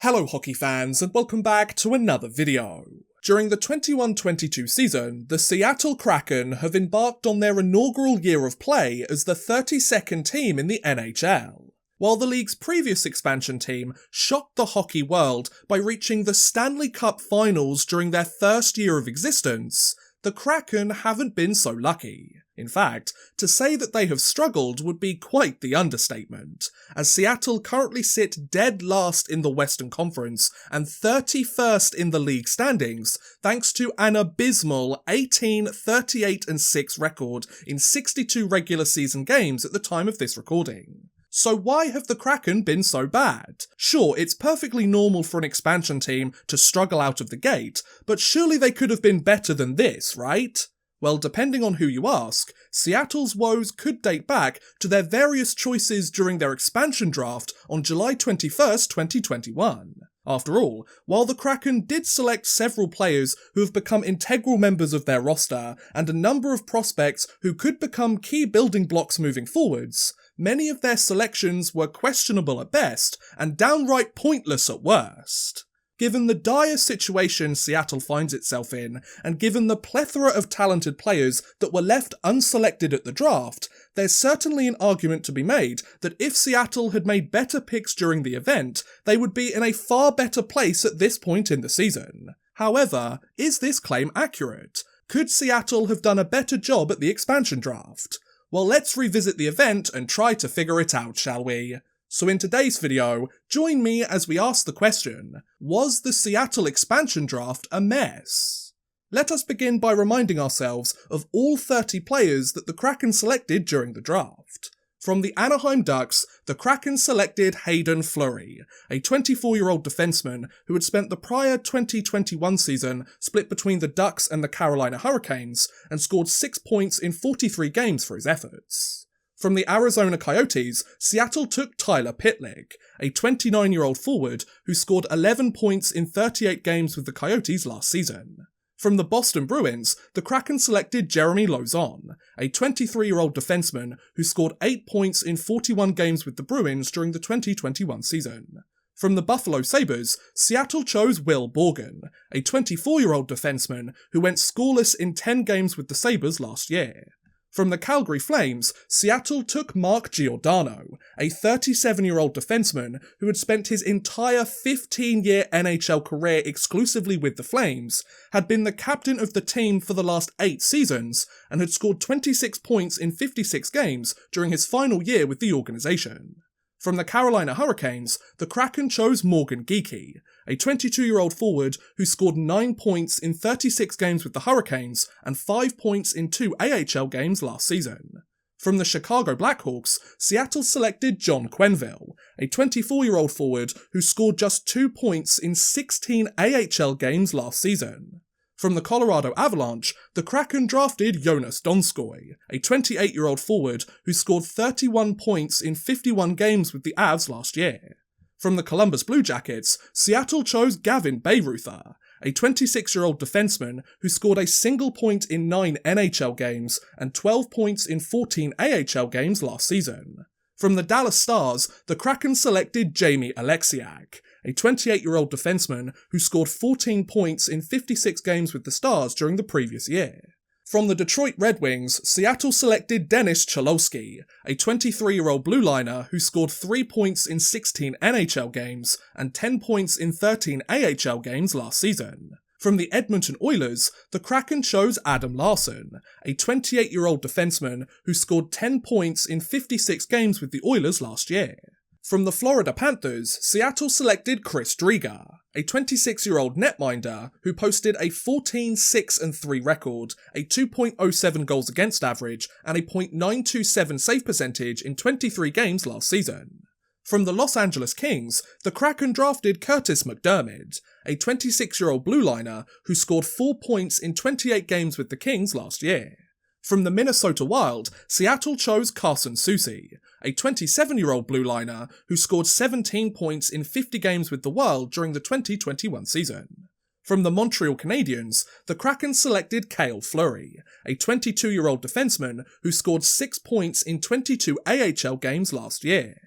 Hello hockey fans and welcome back to another video. During the 21-22 season, the Seattle Kraken have embarked on their inaugural year of play as the 32nd team in the NHL. While the league's previous expansion team shocked the hockey world by reaching the Stanley Cup Finals during their first year of existence, the Kraken haven't been so lucky. In fact, to say that they have struggled would be quite the understatement, as Seattle currently sit dead last in the Western Conference and 31st in the league standings, thanks to an abysmal 18-38-6 record in 62 regular season games at the time of this recording. So why have the Kraken been so bad? Sure, it's perfectly normal for an expansion team to struggle out of the gate, but surely they could have been better than this, right? Well, depending on who you ask, Seattle's woes could date back to their various choices during their expansion draft on July 21st, 2021. After all, while the Kraken did select several players who have become integral members of their roster, and a number of prospects who could become key building blocks moving forwards, many of their selections were questionable at best and downright pointless at worst. Given the dire situation Seattle finds itself in, and given the plethora of talented players that were left unselected at the draft, there's certainly an argument to be made that if Seattle had made better picks during the event, they would be in a far better place at this point in the season. However, is this claim accurate? Could Seattle have done a better job at the expansion draft? Well, let's revisit the event and try to figure it out, shall we? So in today's video, join me as we ask the question, was the Seattle expansion draft a mess? Let us begin by reminding ourselves of all 30 players that the Kraken selected during the draft. From the Anaheim Ducks, the Kraken selected Hayden Fleury, a 24-year-old defenseman who had spent the prior 2021 season split between the Ducks and the Carolina Hurricanes and scored 6 points in 43 games for his efforts. From the Arizona Coyotes, Seattle took Tyler Pitlick, a 29-year-old forward who scored 11 points in 38 games with the Coyotes last season. From the Boston Bruins, the Kraken selected Jeremy Lauzon, a 23-year-old defenseman who scored 8 points in 41 games with the Bruins during the 2021 season. From the Buffalo Sabres, Seattle chose Will Borgen, a 24-year-old defenseman who went scoreless in 10 games with the Sabres last year. From the Calgary Flames, Seattle took Mark Giordano, a 37-year-old defenseman who had spent his entire 15-year NHL career exclusively with the Flames, had been the captain of the team for the last 8 seasons, and had scored 26 points in 56 games during his final year with the organisation. From the Carolina Hurricanes, the Kraken chose Morgan Geekie, a 22-year-old forward who scored 9 points in 36 games with the Hurricanes and 5 points in 2 AHL games last season. From the Chicago Blackhawks, Seattle selected John Quenneville, a 24-year-old forward who scored just 2 points in 16 AHL games last season. From the Colorado Avalanche, the Kraken drafted Jonas Donskoy, a 28-year-old forward who scored 31 points in 51 games with the Avs last year. From the Columbus Blue Jackets, Seattle chose Gavin Bayreuther, a 26-year-old defenseman who scored a single point in 9 NHL games and 12 points in 14 AHL games last season. From the Dallas Stars, the Kraken selected Jamie Alexiak, a 28-year-old defenseman who scored 14 points in 56 games with the Stars during the previous year. From the Detroit Red Wings, Seattle selected Denis Cholowski, a 23-year-old blue liner who scored 3 points in 16 NHL games and 10 points in 13 AHL games last season. From the Edmonton Oilers, the Kraken chose Adam Larsson, a 28-year-old defenseman who scored 10 points in 56 games with the Oilers last year. From the Florida Panthers, Seattle selected Chris Driedger, a 26-year-old netminder who posted a 14-6-3 record, a 2.07 goals against average, and a .927 save percentage in 23 games last season. From the Los Angeles Kings, the Kraken drafted Curtis McDermott, a 26-year-old blue liner who scored 4 points in 28 games with the Kings last year. From the Minnesota Wild, Seattle chose Carson Soucy, a 27-year-old blue liner who scored 17 points in 50 games with the Wild during the 2021 season. From the Montreal Canadiens, the Kraken selected Cale Fleury, a 22-year-old defenseman who scored 6 points in 22 AHL games last year.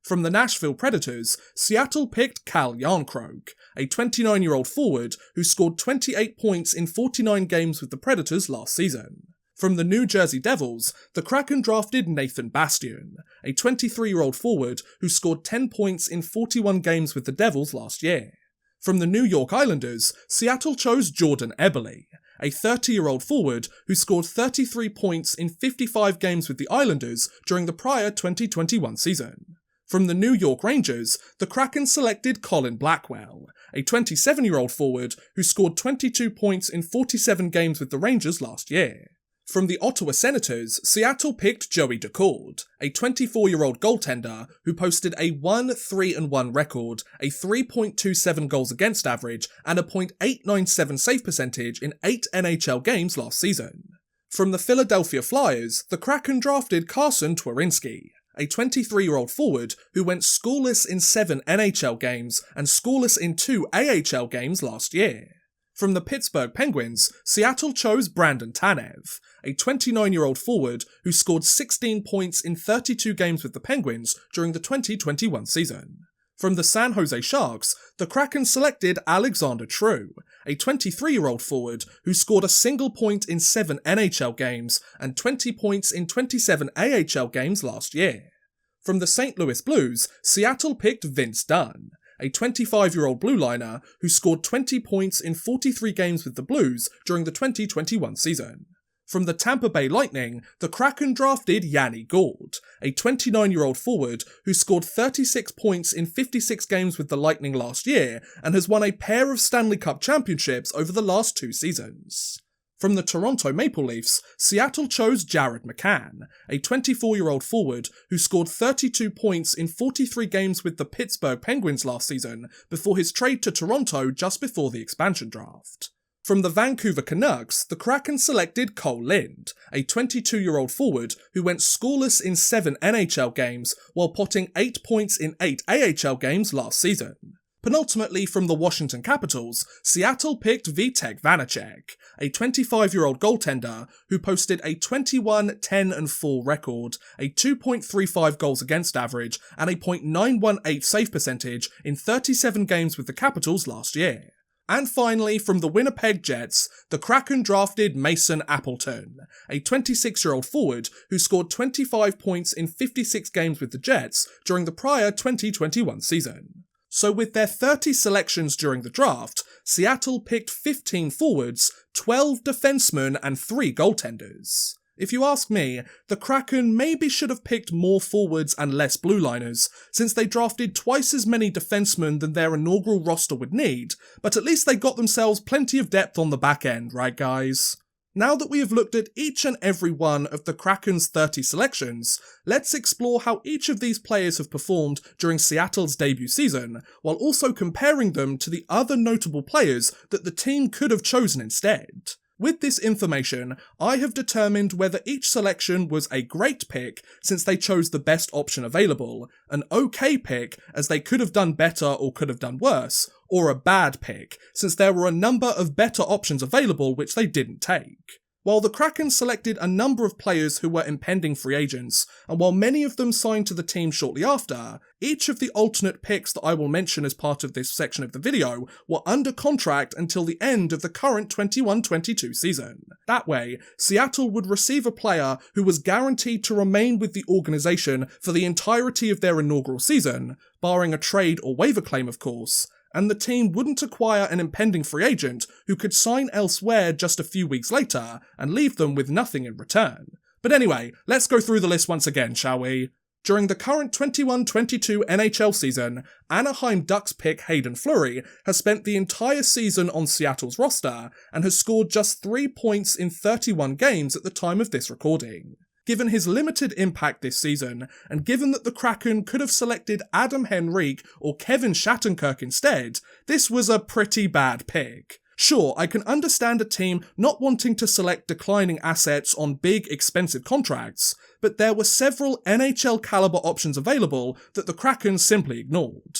From the Nashville Predators, Seattle picked Cal Jarnkrok, a 29-year-old forward who scored 28 points in 49 games with the Predators last season. From the New Jersey Devils, the Kraken drafted Nathan Bastian, a 23-year-old forward who scored 10 points in 41 games with the Devils last year. From the New York Islanders, Seattle chose Jordan Eberle, a 30-year-old forward who scored 33 points in 55 games with the Islanders during the prior 2021 season. From the New York Rangers, the Kraken selected Colin Blackwell, a 27-year-old forward who scored 22 points in 47 games with the Rangers last year. From the Ottawa Senators, Seattle picked Joey Daccord, a 24-year-old goaltender who posted a 1-3-1 record, a 3.27 goals against average, and a .897 save percentage in 8 NHL games last season. From the Philadelphia Flyers, the Kraken drafted Carson Twarynski, a 23-year-old forward who went scoreless in 7 NHL games and scoreless in 2 AHL games last year. From the Pittsburgh Penguins, Seattle chose Brandon Tanev, a 29-year-old forward who scored 16 points in 32 games with the Penguins during the 2021 season. From the San Jose Sharks, the Kraken selected Alexander True, a 23-year-old forward who scored a single point in 7 NHL games and 20 points in 27 AHL games last year. From the St. Louis Blues, Seattle picked Vince Dunn, a 25-year-old blue liner who scored 20 points in 43 games with the Blues during the 2021 season. From the Tampa Bay Lightning, the Kraken drafted Yanni Gourde, a 29-year-old forward who scored 36 points in 56 games with the Lightning last year and has won a pair of Stanley Cup championships over the last 2 seasons. From the Toronto Maple Leafs, Seattle chose Jared McCann, a 24-year-old forward who scored 32 points in 43 games with the Pittsburgh Penguins last season before his trade to Toronto just before the expansion draft. From the Vancouver Canucks, the Kraken selected Cole Lind, a 22-year-old forward who went scoreless in 7 NHL games while potting 8 points in 8 AHL games last season. Penultimately, from the Washington Capitals, Seattle picked Vitek Vanacek, a 25-year-old goaltender who posted a 21-10-4 record, a 2.35 goals against average, and a .918 save percentage in 37 games with the Capitals last year. And finally, from the Winnipeg Jets, the Kraken drafted Mason Appleton, a 26-year-old forward who scored 25 points in 56 games with the Jets during the prior 2021 season. So with their 30 selections during the draft, Seattle picked 15 forwards, 12 defensemen and 3 goaltenders. If you ask me, the Kraken maybe should have picked more forwards and less blue liners, since they drafted twice as many defensemen than their inaugural roster would need, but at least they got themselves plenty of depth on the back end, right guys? Now that we have looked at each and every one of the Kraken's 30 selections, let's explore how each of these players have performed during Seattle's debut season, while also comparing them to the other notable players that the team could have chosen instead. With this information, I have determined whether each selection was a great pick since they chose the best option available, an okay pick as they could have done better or could have done worse, or a bad pick since there were a number of better options available which they didn't take. While the Kraken selected a number of players who were impending free agents, and while many of them signed to the team shortly after, each of the alternate picks that I will mention as part of this section of the video were under contract until the end of the current 21-22 season. That way, Seattle would receive a player who was guaranteed to remain with the organisation for the entirety of their inaugural season, barring a trade or waiver claim of course, and the team wouldn't acquire an impending free agent who could sign elsewhere just a few weeks later and leave them with nothing in return. But anyway, let's go through the list once again, shall we? During the current 21-22 NHL season, Anaheim Ducks pick Hayden Fleury has spent the entire season on Seattle's roster and has scored just 3 points in 31 games at the time of this recording. Given his limited impact this season, and given that the Kraken could have selected Adam Henrique or Kevin Shattenkirk instead, this was a pretty bad pick. Sure, I can understand a team not wanting to select declining assets on big, expensive contracts, but there were several NHL caliber options available that the Kraken simply ignored.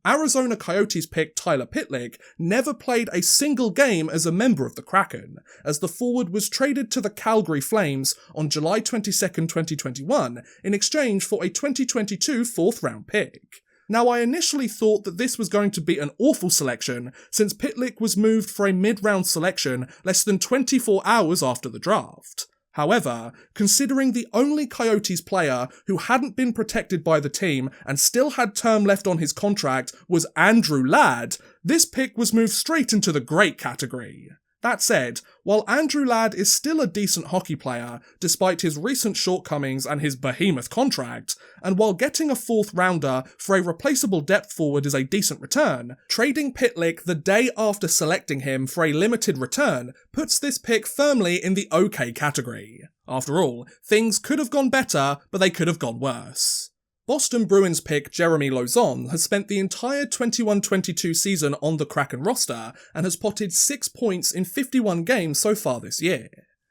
Arizona Coyotes pick Tyler Pitlick never played a single game as a member of the Kraken, as the forward was traded to the Calgary Flames on July 22, 2021 in exchange for a 2022 4th round pick. Now, I initially thought that this was going to be an awful selection, since Pitlick was moved for a mid-round selection less than 24 hours after the draft. However, considering the only Coyotes player who hadn't been protected by the team and still had term left on his contract was Andrew Ladd, this pick was moved straight into the great category. That said, while Andrew Ladd is still a decent hockey player, despite his recent shortcomings and his behemoth contract, and while getting a 4th rounder for a replaceable depth forward is a decent return, trading Pitlick the day after selecting him for a limited return puts this pick firmly in the okay category. After all, things could have gone better, but they could have gone worse. Boston Bruins pick Jeremy Lauzon has spent the entire 21-22 season on the Kraken roster and has potted 6 points in 51 games so far this year.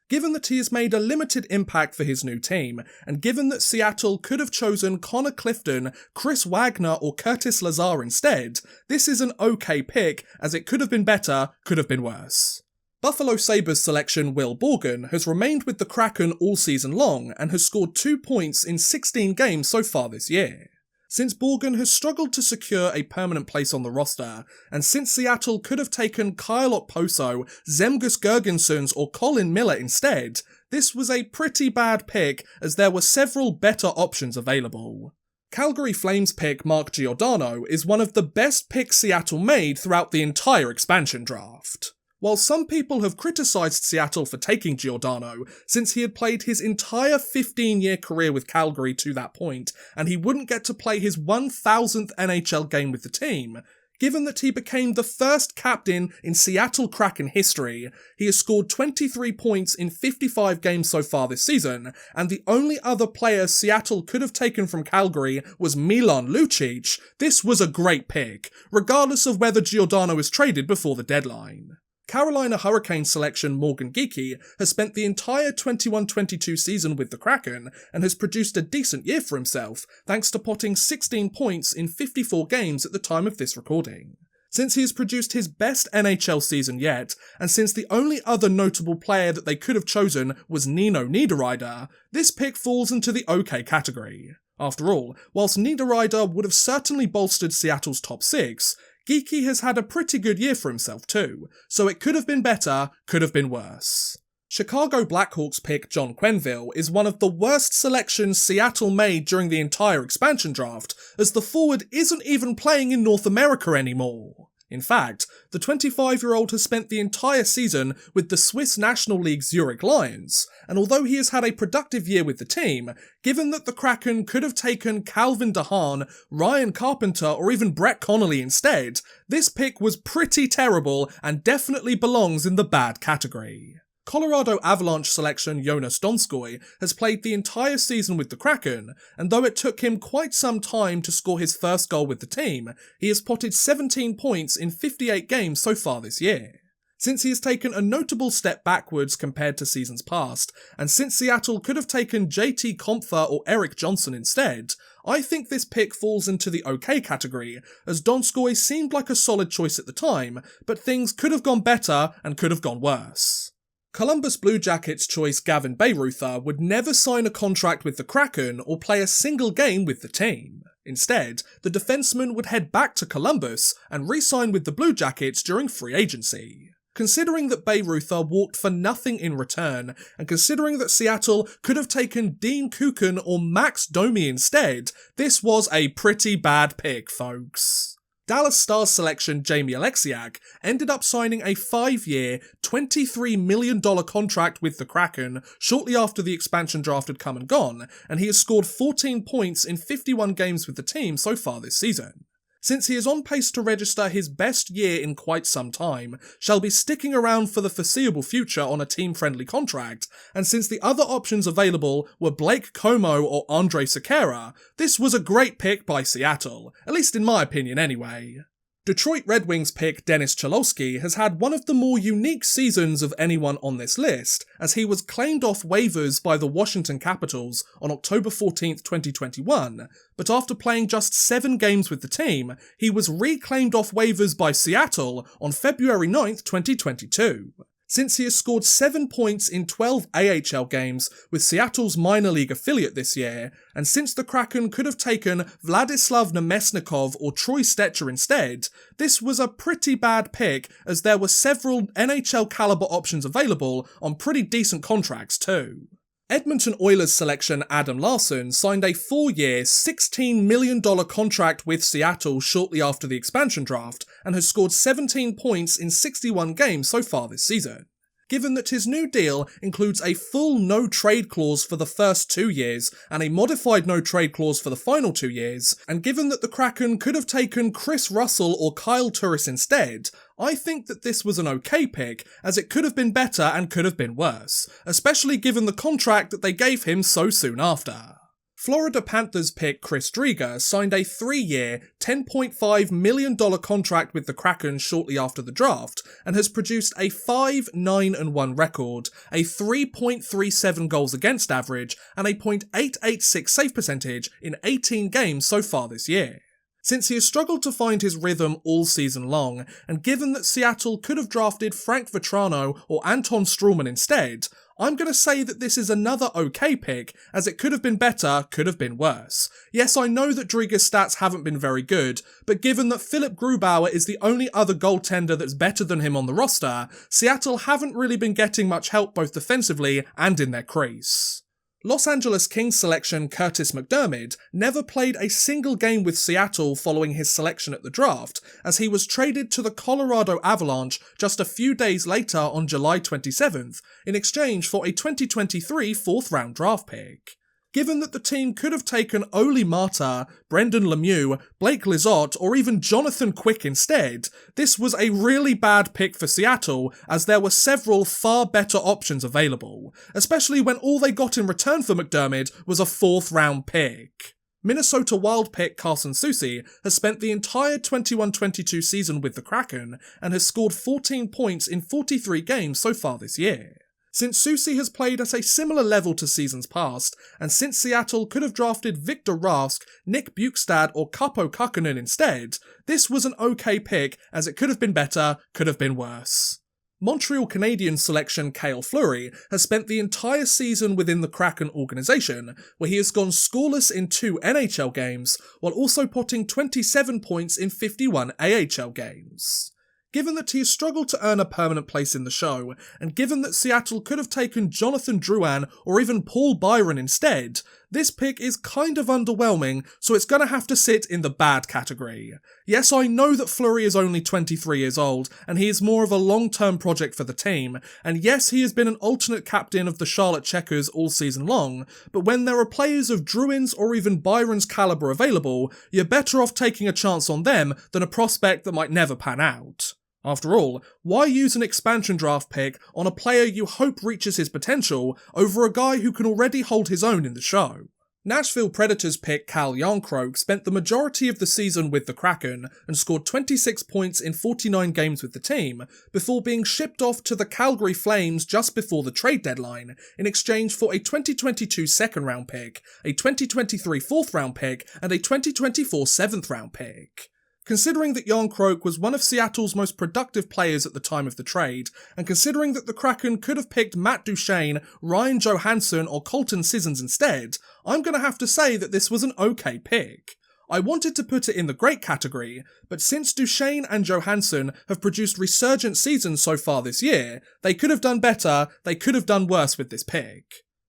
Given that he has made a limited impact for his new team, and given that Seattle could have chosen Connor Clifton, Chris Wagner or Curtis Lazar instead, this is an okay pick, as it could have been better, could have been worse. Buffalo Sabres selection Will Borgen has remained with the Kraken all season long and has scored 2 points in 16 games so far this year. Since Borgen has struggled to secure a permanent place on the roster, and since Seattle could have taken Kyle Okposo, Zemgus Girgensons or Colin Miller instead, this was a pretty bad pick as there were several better options available. Calgary Flames pick Mark Giordano is one of the best picks Seattle made throughout the entire expansion draft. While some people have criticised Seattle for taking Giordano, since he had played his entire 15-year career with Calgary to that point, and he wouldn't get to play his 1000th NHL game with the team, given that he became the first captain in Seattle Kraken history, he has scored 23 points in 55 games so far this season, and the only other player Seattle could have taken from Calgary was Milan Lucic. This was a great pick, regardless of whether Giordano is traded before the deadline. Carolina Hurricanes selection Morgan Geekie has spent the entire 21-22 season with the Kraken and has produced a decent year for himself, thanks to potting 16 points in 54 games at the time of this recording. Since he has produced his best NHL season yet, and since the only other notable player that they could have chosen was Nino Niederreiter, this pick falls into the okay category. After all, whilst Niederreiter would have certainly bolstered Seattle's top 6, Geekie has had a pretty good year for himself too, so it could have been better, could have been worse. Chicago Blackhawks pick John Quenneville is one of the worst selections Seattle made during the entire expansion draft, as the forward isn't even playing in North America anymore. In fact, the 25-year-old has spent the entire season with the Swiss National League Zurich Lions, and although he has had a productive year with the team, given that the Kraken could have taken Calvin DeHaan, Ryan Carpenter or even Brett Connolly instead, this pick was pretty terrible and definitely belongs in the bad category. Colorado Avalanche selection Jonas Donskoy has played the entire season with the Kraken, and though it took him quite some time to score his first goal with the team, he has potted 17 points in 58 games so far this year. Since he has taken a notable step backwards compared to seasons past, and since Seattle could have taken JT Compher or Eric Johnson instead, I think this pick falls into the okay category, as Donskoy seemed like a solid choice at the time, but things could have gone better and could have gone worse. Columbus Blue Jackets choice Gavin Bayreuther would never sign a contract with the Kraken or play a single game with the team. Instead, the defenseman would head back to Columbus and re-sign with the Blue Jackets during free agency. Considering that Bayreuther walked for nothing in return, and considering that Seattle could have taken Dean Kukan or Max Domi instead, this was a pretty bad pick, folks. Dallas Stars selection Jamie Alexiak ended up signing a 5-year, $23 million contract with the Kraken shortly after the expansion draft had come and gone, and he has scored 14 points in 51 games with the team so far this season. Since he is on pace to register his best year in quite some time, shall be sticking around for the foreseeable future on a team-friendly contract, and since the other options available were Blake Como or Andrej Sekera, this was a great pick by Seattle, at least in my opinion anyway. Detroit Red Wings pick Dennis Cholowski has had one of the more unique seasons of anyone on this list, as he was claimed off waivers by the Washington Capitals on October 14th, 2021, but after playing just 7 games with the team, he was reclaimed off waivers by Seattle on February 9th, 2022. Since he has scored 7 points in 12 AHL games with Seattle's minor league affiliate this year, and since the Kraken could have taken Vladislav Nemesnikov or Troy Stecher instead, this was a pretty bad pick as there were several NHL caliber options available on pretty decent contracts too. Edmonton Oilers selection Adam Larsson signed a 4-year, $16 million contract with Seattle shortly after the expansion draft and has scored 17 points in 61 games so far this season. Given that his new deal includes a full no-trade clause for the first 2 years and a modified no-trade clause for the final 2 years, and given that the Kraken could have taken Chris Russell or Kyle Turris instead, I think that this was an okay pick, as it could have been better and could have been worse, especially given the contract that they gave him so soon after. Florida Panthers pick Chris Driedger signed a 3-year, $10.5 million contract with the Kraken shortly after the draft, and has produced a 5-9-1 record, a 3.37 goals against average, and a .886 save percentage in 18 games so far this year. Since he has struggled to find his rhythm all season long, and given that Seattle could have drafted Frank Vetrano or Anton Stralman instead, I'm going to say that this is another okay pick, as it could have been better, could have been worse. Yes, I know that Driedger's stats haven't been very good, but given that Philip Grubauer is the only other goaltender that's better than him on the roster, Seattle haven't really been getting much help both defensively and in their crease. Los Angeles Kings selection Curtis McDermott never played a single game with Seattle following his selection at the draft, as he was traded to the Colorado Avalanche just a few days later on July 27th, in exchange for a 2023 4th-round draft pick. Given that the team could have taken Oli Marta, Brendan Lemieux, Blake Lizotte, or even Jonathan Quick instead, this was a really bad pick for Seattle, as there were several far better options available, especially when all they got in return for McDermott was a 4th-round pick. Minnesota Wild pick Carson Soucy has spent the entire 21-22 season with the Kraken and has scored 14 points in 43 games so far this year. Since Soucy has played at a similar level to seasons past, and since Seattle could have drafted Victor Rask, Nick Bjugstad or Kaapo Kakkonen instead, this was an okay pick, as it could have been better, could have been worse. Montreal Canadiens selection Cale Fleury has spent the entire season within the Kraken organisation, where he has gone scoreless in 2 NHL games, while also potting 27 points in 51 AHL games. Given that he has struggled to earn a permanent place in the show, and given that Seattle could have taken Jonathan Drouin or even Paul Byron instead, this pick is kind of underwhelming, so it's going to have to sit in the bad category. Yes, I know that Fleury is only 23 years old, and he is more of a long-term project for the team, and yes, he has been an alternate captain of the Charlotte Checkers all season long, but when there are players of Drouin's or even Byron's calibre available, you're better off taking a chance on them than a prospect that might never pan out. After all, why use an expansion draft pick on a player you hope reaches his potential over a guy who can already hold his own in the show? Nashville Predators pick Cal Jarnkrok spent the majority of the season with the Kraken and scored 26 points in 49 games with the team, before being shipped off to the Calgary Flames just before the trade deadline in exchange for a 2022 second-round pick, a 2023 4th-round pick, and a 2024 7th-round pick. Considering that Jarnkrok was one of Seattle's most productive players at the time of the trade, and considering that the Kraken could have picked Matt Duchene, Ryan Johansson or Colton Sissons instead, I'm going to have to say that this was an okay pick. I wanted to put it in the great category, but since Duchene and Johansson have produced resurgent seasons so far this year, they could have done better, they could have done worse with this pick.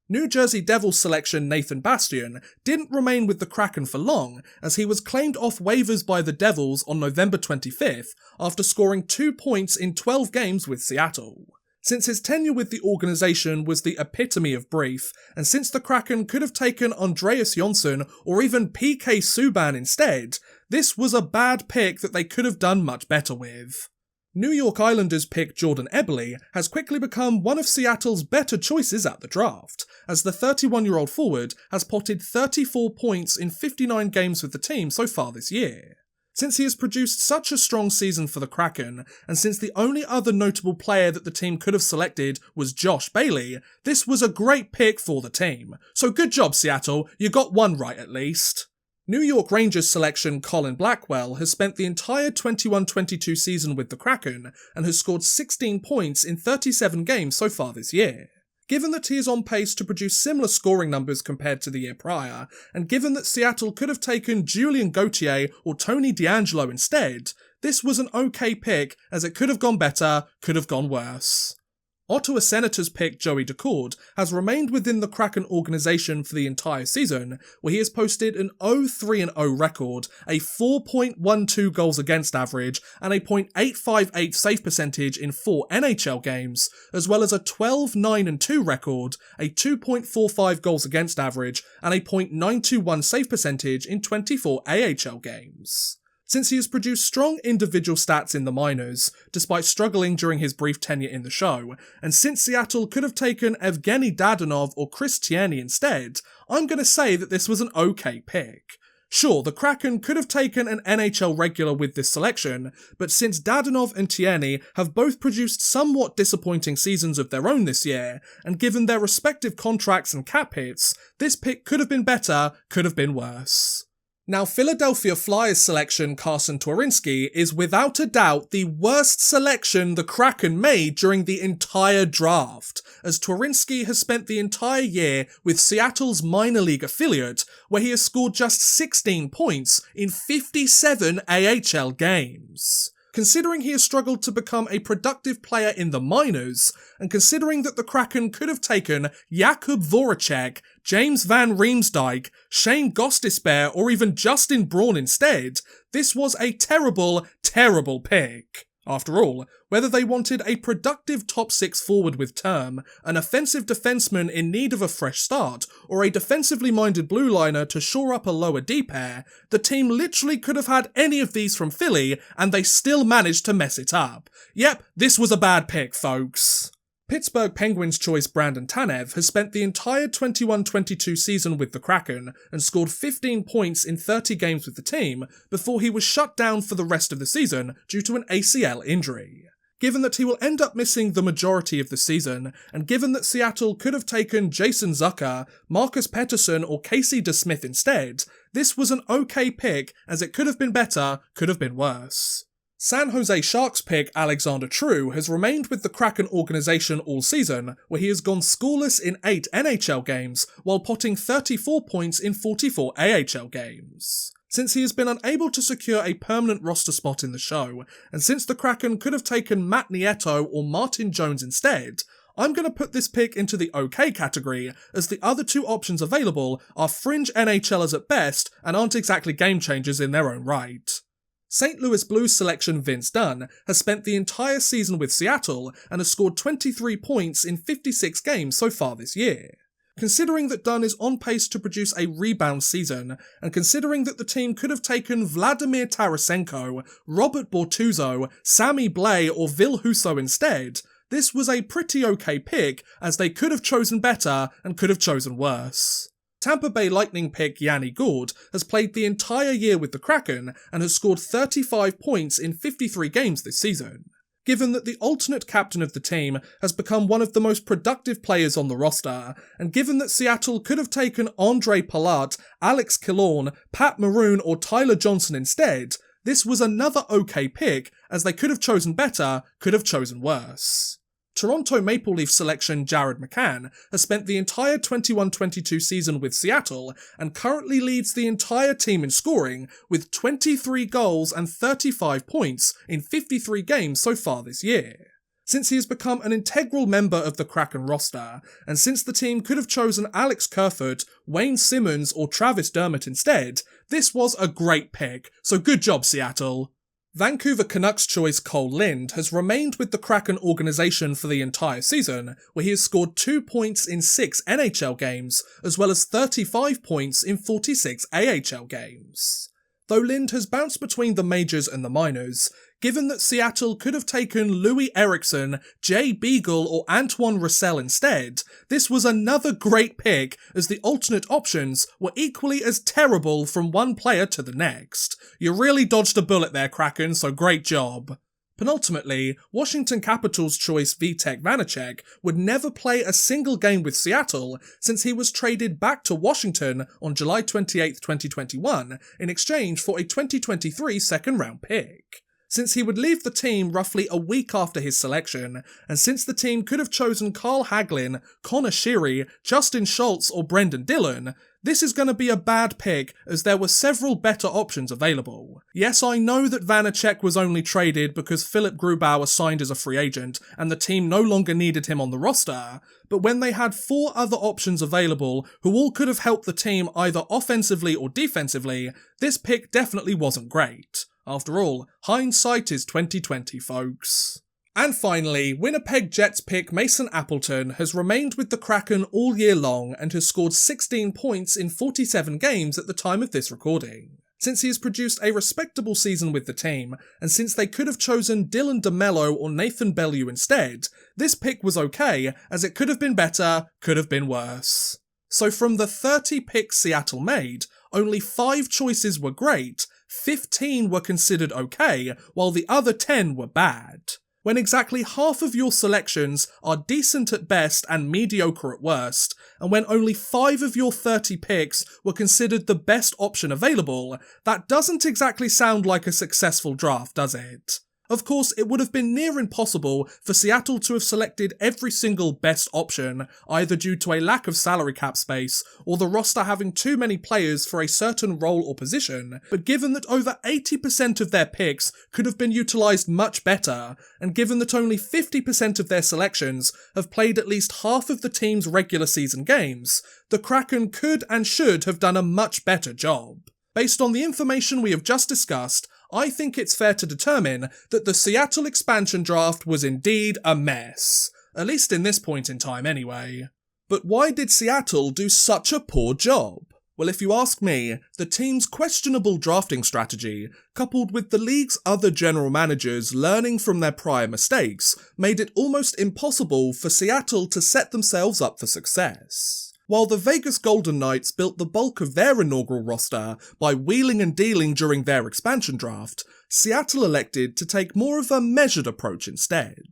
New Jersey Devils selection Nathan Bastian didn't remain with the Kraken for long, as he was claimed off waivers by the Devils on November 25th after scoring 2 points in 12 games with Seattle. Since his tenure with the organisation was the epitome of brief, and since the Kraken could have taken Andreas Johnsson or even PK Subban instead, this was a bad pick that they could have done much better with. New York Islanders pick Jordan Eberle has quickly become one of Seattle's better choices at the draft, as the 31-year-old forward has potted 34 points in 59 games with the team so far this year. Since he has produced such a strong season for the Kraken, and since the only other notable player that the team could have selected was Josh Bailey, this was a great pick for the team. So good job, Seattle, you got one right at least. New York Rangers selection Colin Blackwell has spent the entire 21-22 season with the Kraken and has scored 16 points in 37 games so far this year. Given that he is on pace to produce similar scoring numbers compared to the year prior, and given that Seattle could have taken Julien Gauthier or Tony DeAngelo instead, this was an okay pick as it could have gone better, could have gone worse. Ottawa Senators pick Joey Daccord has remained within the Kraken organisation for the entire season, where he has posted an 0-3-0 record, a 4.12 goals against average, and a .858 save percentage in 4 NHL games, as well as a 12-9-2 record, a 2.45 goals against average, and a .921 save percentage in 24 AHL games. Since he has produced strong individual stats in the minors, despite struggling during his brief tenure in the show, and since Seattle could have taken Evgeny Dadonov or Chris Tierney instead, I'm going to say that this was an okay pick. Sure, the Kraken could have taken an NHL regular with this selection, but since Dadonov and Tierney have both produced somewhat disappointing seasons of their own this year, and given their respective contracts and cap hits, this pick could have been better, could have been worse. Now, Philadelphia Flyers selection Carson Twarynski is without a doubt the worst selection the Kraken made during the entire draft, as Twarynski has spent the entire year with Seattle's minor league affiliate, where he has scored just 16 points in 57 AHL games. Considering he has struggled to become a productive player in the minors, and considering that the Kraken could have taken Jakub Voracek, James Van Riemsdyk, Shane Gostisbehere, or even Justin Braun instead, this was a terrible, terrible pick. After all, whether they wanted a productive top 6 forward with term, an offensive defenseman in need of a fresh start, or a defensively minded blue liner to shore up a lower D pair, the team literally could have had any of these from Philly, and they still managed to mess it up. Yep, this was a bad pick, folks. Pittsburgh Penguins choice Brandon Tanev has spent the entire 21-22 season with the Kraken and scored 15 points in 30 games with the team before he was shut down for the rest of the season due to an ACL injury. Given that he will end up missing the majority of the season, and given that Seattle could have taken Jason Zucker, Marcus Pettersson or Casey DeSmith instead, this was an okay pick as it could have been better, could have been worse. San Jose Sharks pick Alexander True has remained with the Kraken organisation all season, where he has gone scoreless in 8 NHL games, while potting 34 points in 44 AHL games. Since he has been unable to secure a permanent roster spot in the show, and since the Kraken could have taken Matt Nieto or Martin Jones instead, I'm going to put this pick into the OK category, as the other two options available are fringe NHLers at best and aren't exactly game changers in their own right. St. Louis Blues selection Vince Dunn has spent the entire season with Seattle and has scored 23 points in 56 games so far this year. Considering that Dunn is on pace to produce a rebound season, and considering that the team could have taken Vladimir Tarasenko, Robert Bortuzzo, Sammy Blais or Ville Husso instead, this was a pretty okay pick as they could have chosen better and could have chosen worse. Tampa Bay Lightning pick Yanni Gourde has played the entire year with the Kraken and has scored 35 points in 53 games this season. Given that the alternate captain of the team has become one of the most productive players on the roster, and given that Seattle could have taken Andre Palat, Alex Killorn, Pat Maroon or Tyler Johnson instead, this was another okay pick as they could have chosen better, could have chosen worse. Toronto Maple Leaf selection Jared McCann has spent the entire 21-22 season with Seattle and currently leads the entire team in scoring with 23 goals and 35 points in 53 games so far this year. Since he has become an integral member of the Kraken roster, and since the team could have chosen Alex Kerfoot, Wayne Simmons or Travis Dermott instead, this was a great pick, so good job Seattle. Vancouver Canucks choice Cole Lind has remained with the Kraken organisation for the entire season, where he has scored 2 points in 6 NHL games, as well as 35 points in 46 AHL games. Though Lind has bounced between the majors and the minors, Given that Seattle could have taken Louis Eriksson, Jay Beagle or Antoine Roussel instead, this was another great pick as the alternate options were equally as terrible from one player to the next. You really dodged a bullet there, Kraken, so great job. Penultimately, Washington Capitals' choice Vitek Vanacek would never play a single game with Seattle since he was traded back to Washington on July 28, 2021 in exchange for a 2023 second-round pick. Since he would leave the team roughly a week after his selection, and since the team could have chosen Carl Hagelin, Connor Sheary, Justin Schultz or Brendan Dillon, this is going to be a bad pick as there were several better options available. Yes, I know that Vanacek was only traded because Philip Grubauer signed as a free agent and the team no longer needed him on the roster, but when they had 4 other options available who all could have helped the team either offensively or defensively, this pick definitely wasn't great. After all, hindsight is 2020, folks. And finally, Winnipeg Jets pick Mason Appleton has remained with the Kraken all year long and has scored 16 points in 47 games at the time of this recording. Since he has produced a respectable season with the team, and since they could have chosen Dylan DeMello or Nathan Bellew instead, this pick was okay, as it could have been better, could have been worse. So from the 30 picks Seattle made, only 5 choices were great, 15 were considered okay, while the other 10 were bad. When exactly half of your selections are decent at best and mediocre at worst, and when only 5 of your 30 picks were considered the best option available, that doesn't exactly sound like a successful draft, does it? Of course, it would have been near impossible for Seattle to have selected every single best option, either due to a lack of salary cap space, or the roster having too many players for a certain role or position, but given that over 80% of their picks could have been utilised much better, and given that only 50% of their selections have played at least half of the team's regular season games, the Kraken could and should have done a much better job. Based on the information we have just discussed, I think it's fair to determine that the Seattle expansion draft was indeed a mess. At least in this point in time anyway. But why did Seattle do such a poor job? Well, if you ask me, the team's questionable drafting strategy, coupled with the league's other general managers learning from their prior mistakes, made it almost impossible for Seattle to set themselves up for success. While the Vegas Golden Knights built the bulk of their inaugural roster by wheeling and dealing during their expansion draft, Seattle elected to take more of a measured approach instead.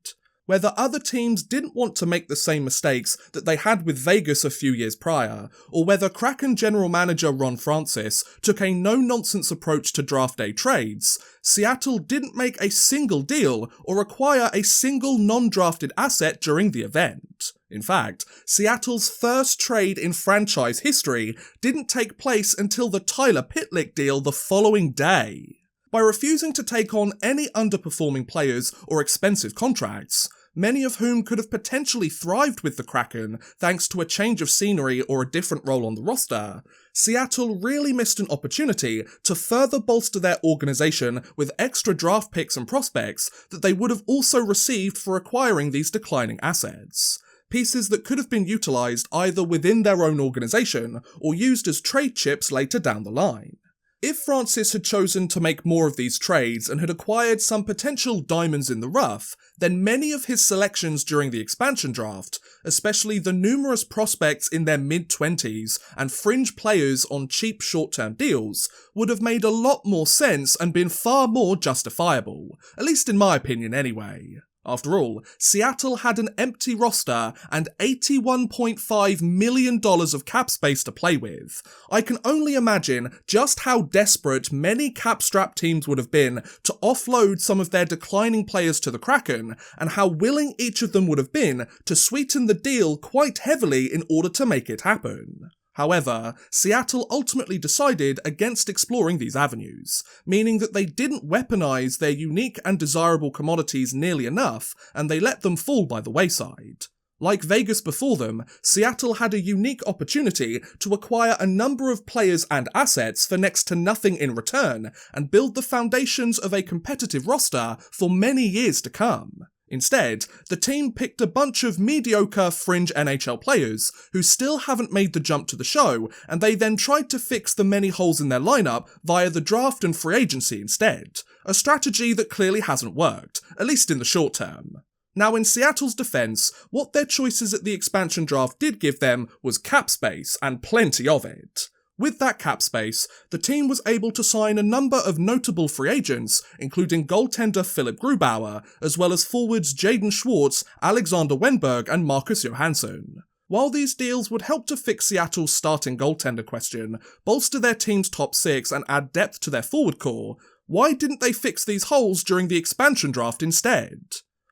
Whether other teams didn't want to make the same mistakes that they had with Vegas a few years prior, or whether Kraken general manager Ron Francis took a no-nonsense approach to draft day trades, Seattle didn't make a single deal or acquire a single non-drafted asset during the event. In fact, Seattle's first trade in franchise history didn't take place until the Tyler Pitlick deal the following day. By refusing to take on any underperforming players or expensive contracts, many of whom could have potentially thrived with the Kraken thanks to a change of scenery or a different role on the roster, Seattle really missed an opportunity to further bolster their organisation with extra draft picks and prospects that they would have also received for acquiring these declining assets. Pieces that could have been utilised either within their own organisation or used as trade chips later down the line. If Francis had chosen to make more of these trades and had acquired some potential diamonds in the rough, then many of his selections during the expansion draft, especially the numerous prospects in their mid-20s and fringe players on cheap short-term deals, would have made a lot more sense and been far more justifiable, at least in my opinion anyway. After all, Seattle had an empty roster and $81.5 million of cap space to play with. I can only imagine just how desperate many cap-strapped teams would have been to offload some of their declining players to the Kraken, and how willing each of them would have been to sweeten the deal quite heavily in order to make it happen. However, Seattle ultimately decided against exploring these avenues, meaning that they didn't weaponize their unique and desirable commodities nearly enough, and they let them fall by the wayside. Like Vegas before them, Seattle had a unique opportunity to acquire a number of players and assets for next to nothing in return, and build the foundations of a competitive roster for many years to come. Instead, the team picked a bunch of mediocre fringe NHL players who still haven't made the jump to the show, and they then tried to fix the many holes in their lineup via the draft and free agency instead, a strategy that clearly hasn't worked, at least in the short term. Now, in Seattle's defence, what their choices at the expansion draft did give them was cap space, and plenty of it. With that cap space, the team was able to sign a number of notable free agents, including goaltender Philip Grubauer, as well as forwards Jaden Schwartz, Alexander Wenberg, and Marcus Johansson. While these deals would help to fix Seattle's starting goaltender question, bolster their team's top six, and add depth to their forward core, why didn't they fix these holes during the expansion draft instead?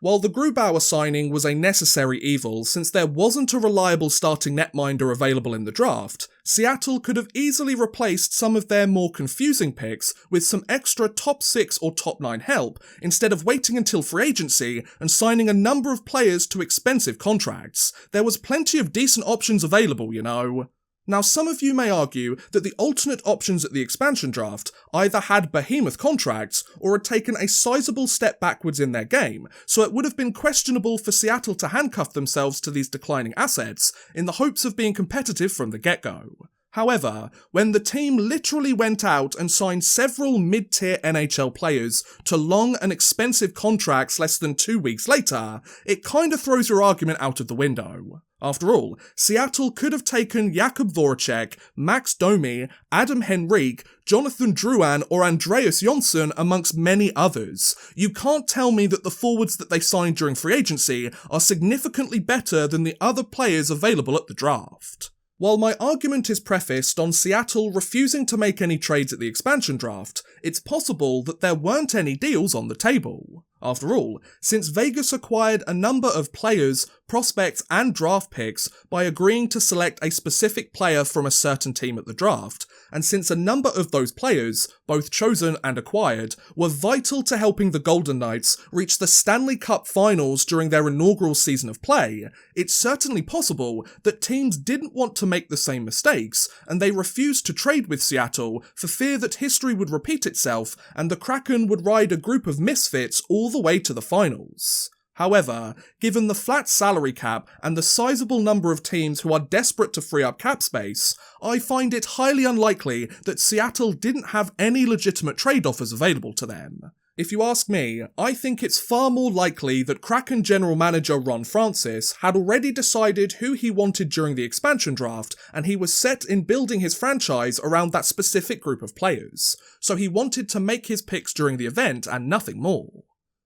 While the Grubauer signing was a necessary evil since there wasn't a reliable starting netminder available in the draft, Seattle could have easily replaced some of their more confusing picks with some extra top 6 or top 9 help instead of waiting until free agency and signing a number of players to expensive contracts. There was plenty of decent options available, you know. Now, some of you may argue that the alternate options at the expansion draft either had behemoth contracts or had taken a sizable step backwards in their game, so it would have been questionable for Seattle to handcuff themselves to these declining assets in the hopes of being competitive from the get-go. However, when the team literally went out and signed several mid-tier NHL players to long and expensive contracts less than 2 weeks later, it kinda throws your argument out of the window. After all, Seattle could have taken Jakub Voracek, Max Domi, Adam Henrique, Jonathan Drouin, or Andreas Jonsson amongst many others. You can't tell me that the forwards that they signed during free agency are significantly better than the other players available at the draft. While my argument is prefaced on Seattle refusing to make any trades at the expansion draft, it's possible that there weren't any deals on the table. After all, since Vegas acquired a number of players, prospects, and draft picks by agreeing to select a specific player from a certain team at the draft, and since a number of those players, both chosen and acquired, were vital to helping the Golden Knights reach the Stanley Cup Finals during their inaugural season of play, it's certainly possible that teams didn't want to make the same mistakes, and they refused to trade with Seattle for fear that history would repeat itself and the Kraken would ride a group of misfits all the way to the finals. However, given the flat salary cap and the sizable number of teams who are desperate to free up cap space, I find it highly unlikely that Seattle didn't have any legitimate trade offers available to them. If you ask me, I think it's far more likely that Kraken general manager Ron Francis had already decided who he wanted during the expansion draft, and he was set in building his franchise around that specific group of players, so he wanted to make his picks during the event and nothing more.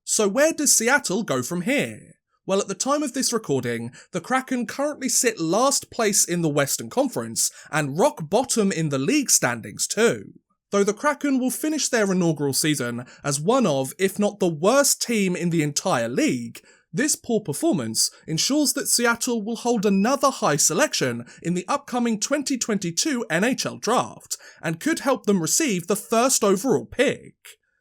So where does Seattle go from here? Well, at the time of this recording, the Kraken currently sit last place in the Western Conference and rock bottom in the league standings too. Though the Kraken will finish their inaugural season as one of, if not the worst team in the entire league, this poor performance ensures that Seattle will hold another high selection in the upcoming 2022 NHL draft, and could help them receive the first overall pick.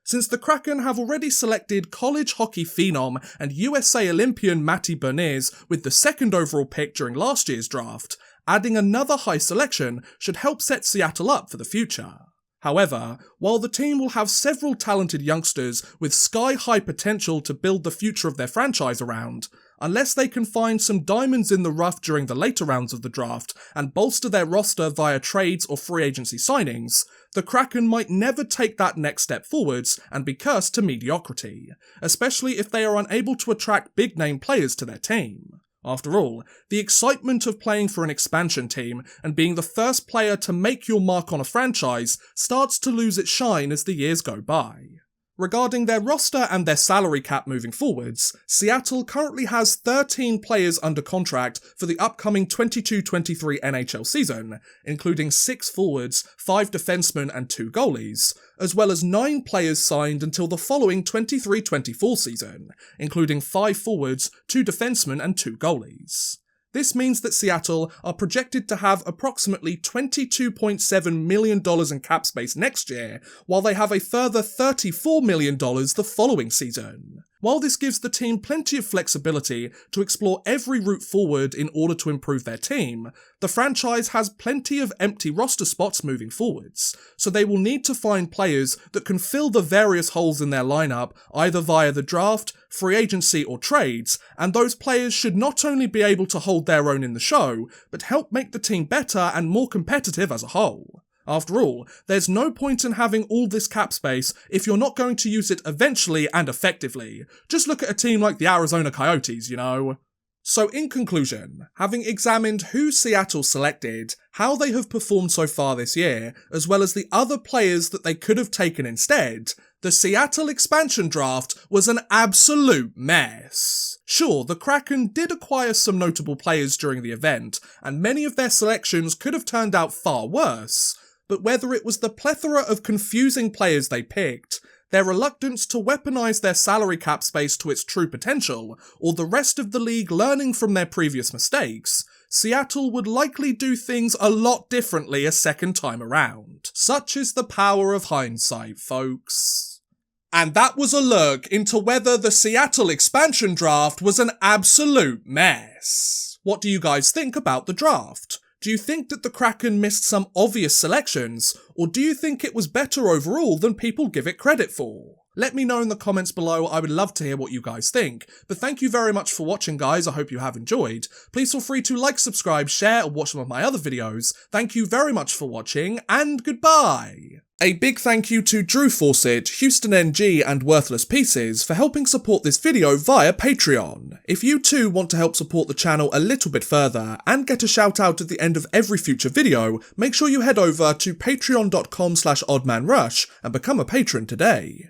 Since the Kraken have already selected college hockey phenom and USA Olympian Matty Berniers with the second overall pick during last year's draft, adding another high selection should help set Seattle up for the future. However, while the team will have several talented youngsters with sky-high potential to build the future of their franchise around, unless they can find some diamonds in the rough during the later rounds of the draft and bolster their roster via trades or free agency signings, the Kraken might never take that next step forwards and be cursed to mediocrity, especially if they are unable to attract big-name players to their team. After all, the excitement of playing for an expansion team and being the first player to make your mark on a franchise starts to lose its shine as the years go by. Regarding their roster and their salary cap moving forwards, Seattle currently has 13 players under contract for the upcoming 22-23 NHL season, including 6 forwards, 5 defensemen and 2 goalies, as well as 9 players signed until the following 23-24 season, including 5 forwards, 2 defensemen and 2 goalies. This means that Seattle are projected to have approximately $22.7 million in cap space next year, while they have a further $34 million the following season. While this gives the team plenty of flexibility to explore every route forward in order to improve their team, the franchise has plenty of empty roster spots moving forwards, so they will need to find players that can fill the various holes in their lineup either via the draft, free agency or trades, and those players should not only be able to hold their own in the show, but help make the team better and more competitive as a whole. After all, there's no point in having all this cap space if you're not going to use it eventually and effectively. Just look at a team like the Arizona Coyotes, you know. So in conclusion, having examined who Seattle selected, how they have performed so far this year, as well as the other players that they could have taken instead, the Seattle expansion draft was an absolute mess. Sure, the Kraken did acquire some notable players during the event, and many of their selections could have turned out far worse, but whether it was the plethora of confusing players they picked, their reluctance to weaponize their salary cap space to its true potential, or the rest of the league learning from their previous mistakes, Seattle would likely do things a lot differently a second time around. Such is the power of hindsight, folks. And that was a look into whether the Seattle expansion draft was an absolute mess. What do you guys think about the draft? Do you think that the Kraken missed some obvious selections, or do you think it was better overall than people give it credit for? Let me know in the comments below, I would love to hear what you guys think. But thank you very much for watching, guys, I hope you have enjoyed. Please feel free to like, subscribe, share, or watch some of my other videos. Thank you very much for watching, and goodbye! A big thank you to Drew Fawcett, Houston NG, and Worthless Pieces for helping support this video via Patreon. If you too want to help support the channel a little bit further, and get a shout out at the end of every future video, make sure you head over to patreon.com/oddmanrush and become a patron today.